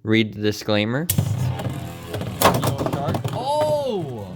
Read the disclaimer.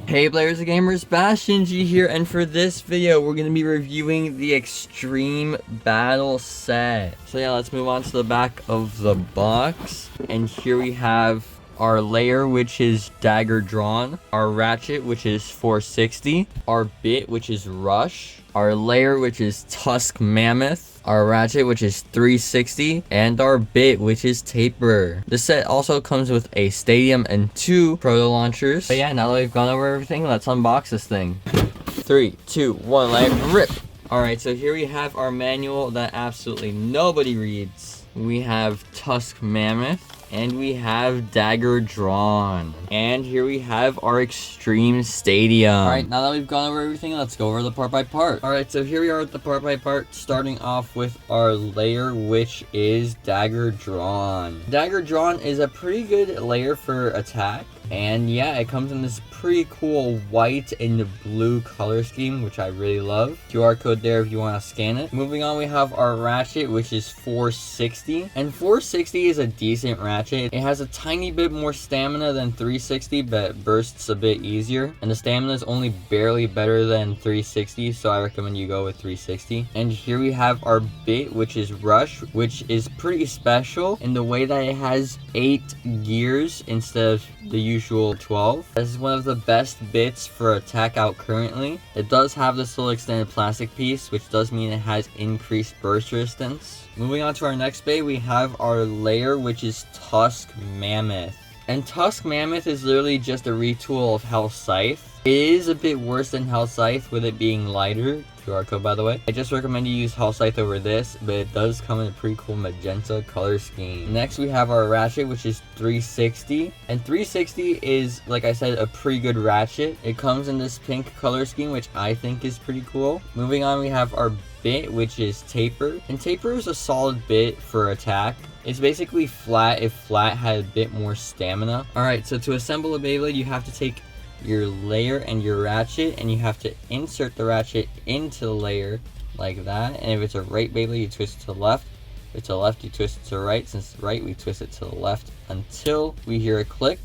Hey players and gamers, Bastiong here, and for this video we're going to be reviewing the Xtreme battle set. So yeah, let's move on to the back of the box. And here we have our layer, which is DaggerDran, our ratchet, which is 460, our bit, which is Rush, our layer, which is TuskMammoth, our ratchet, which is 360, and our bit, which is Taper. The set also comes with a stadium and 2 proto launchers. But yeah, now that we've gone over everything, let's unbox this thing. 3, 2, 1, let's rip! Alright, so here we have our manual that absolutely nobody reads. We have TuskMammoth, and we have DaggerDran. And here we have our Xtreme Stadium. Alright, now that we've gone over everything, let's go over the part by part. Alright, so here we are at the part by part, starting off with our layer, which is DaggerDran. DaggerDran is a pretty good layer for attack. And yeah, it comes in this pretty cool white and blue color scheme, which I really love. QR code there if you want to scan it. Moving on, we have our ratchet, which is 460. And 460 is a decent ratchet. It has a tiny bit more stamina than 360, but bursts a bit easier. And the stamina is only barely better than 360, so I recommend you go with 360. And here we have our bit, which is Rush, which is pretty special in the way that it has 8 gears instead of the usual 12. This is one of the best bits for attack out currently. It does have this little extended plastic piece, which does mean it has increased burst resistance. Moving on to our next bait, we have our layer, which is TuskMammoth. And TuskMammoth is literally just a retool of Hell Scythe. It is a bit worse than Hell Scythe with it being lighter. QR code, by the way. I just recommend you use Hell Scythe over this, but it does come in a pretty cool magenta color scheme. Next, we have our ratchet, which is 360. And 360 is, like I said, a pretty good ratchet. It comes in this pink color scheme, which I think is pretty cool. Moving on, we have our bit, which is Taper. And Taper is a solid bit for attack. It's basically flat if flat had a bit more stamina. Alright, so to assemble a Beyblade, you have to take your layer and your ratchet, and you have to insert the ratchet into the layer like that. And if it's a right Beyblade, you twist it to the left. If it's a left, you twist it to the right. Since it's right, we twist it to the left until we hear a click,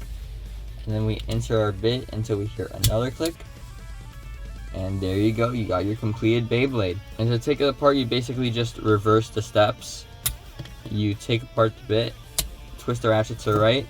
and then we insert our bit until we hear another click. And there you go, you got your completed Beyblade. And to take it apart, you basically just reverse the steps. You take apart the bit, twist the ratchet to the right,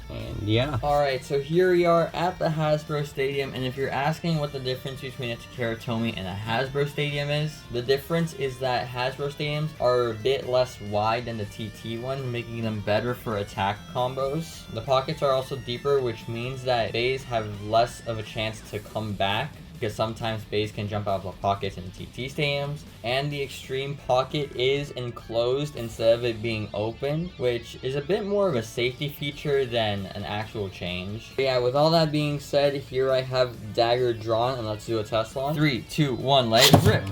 and yeah. Alright, so here we are at the Hasbro Stadium, and if you're asking what the difference between a Takara Tomy and a Hasbro Stadium is, the difference is that Hasbro Stadiums are a bit less wide than the TT one, making them better for attack combos. The pockets are also deeper, which means that bays have less of a chance to come back, because sometimes bays can jump out of the pockets in TT stadiums. And the Xtreme pocket is enclosed instead of it being open, which is a bit more of a safety feature than an actual change. But yeah, with all that being said, here I have DaggerDran, and let's do a test launch. 3, 2, 1, let it rip!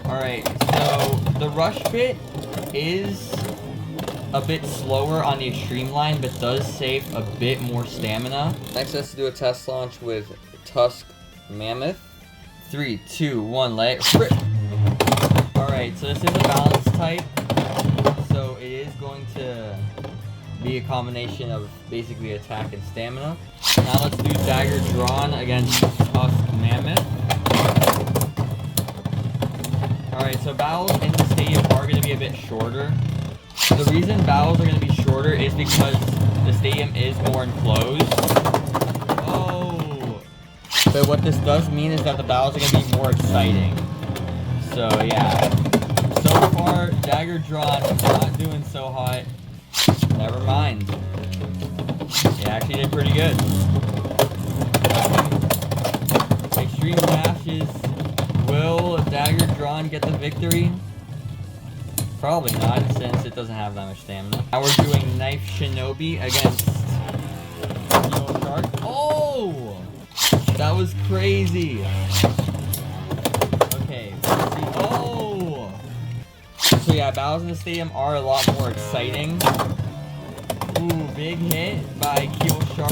Alright, so the rush bit is a bit slower on the Xtreme line, but does save a bit more stamina. Next, let's do a test launch with TuskMammoth. 3, 2, 1, let it rip! Alright, so this is a balance type, so it is going to be a combination of basically attack and stamina. Now let's do DaggerDran against TuskMammoth. Alright, so battles in the stadium are going to be a bit shorter. The reason battles are going to be shorter is because the stadium is more enclosed. But what this does mean is that the battles are going to be more exciting. So yeah, so far DaggerDran not doing so hot. Never mind. It actually did pretty good. Xtreme dashes. Will DaggerDran get the victory? Probably not, since it doesn't have that much stamina. Now we're doing Knife Shinobi against Shark. Oh! That was crazy. Okay. Oh! So yeah, battles in the stadium are a lot more exciting. Ooh, big hit by Keel Shark.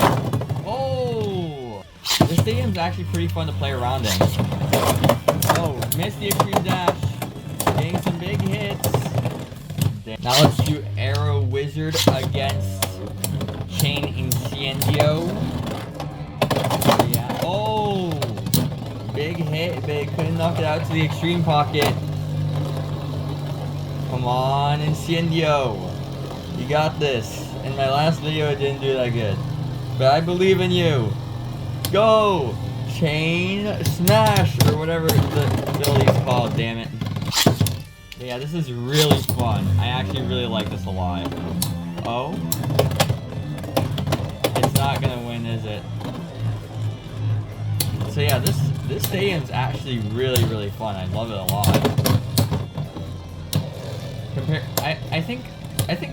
Oh! The stadium's actually pretty fun to play around in. Oh, missed the Xtreme dash. Getting some big hits. Now let's do Arrow Wizard against Chain Incendio. Yeah. Oh! Big hit, but it couldn't knock it out to the extreme pocket. Come on, Incendio. You got this. In my last video, it didn't do that good. But I believe in you. Go! Chain Smash, or whatever the ability's called, damn it. But yeah, this is really fun. I actually really like this a lot. Oh? It's not gonna win, is it? So yeah, this stadium's actually really, really fun. I love it a lot. I think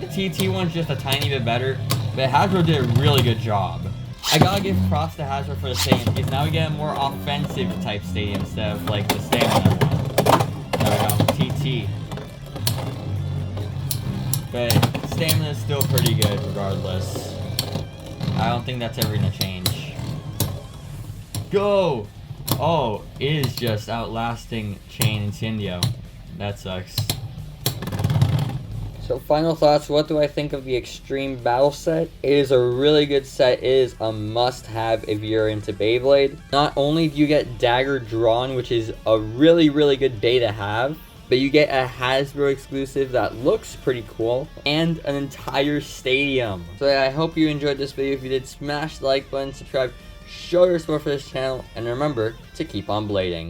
the TT one's just a tiny bit better, but Hasbro did a really good job. I gotta give props to Hasbro for the stadium, because now we get a more offensive type stadium instead of like the stamina one. There we go, TT. But stamina is still pretty good regardless. I don't think that's ever gonna change. Go! Oh, it is just outlasting Chain Incendio. That sucks. So final thoughts, what do I think of the Xtreme Battle Set? It is a really good set. It is a must-have if you're into Beyblade. Not only do you get DaggerDran, which is a really, really good bay to have, but you get a Hasbro exclusive that looks pretty cool, and an entire stadium. So yeah, I hope you enjoyed this video. If you did, smash the like button, subscribe, show your support for this channel, and remember to keep on blading.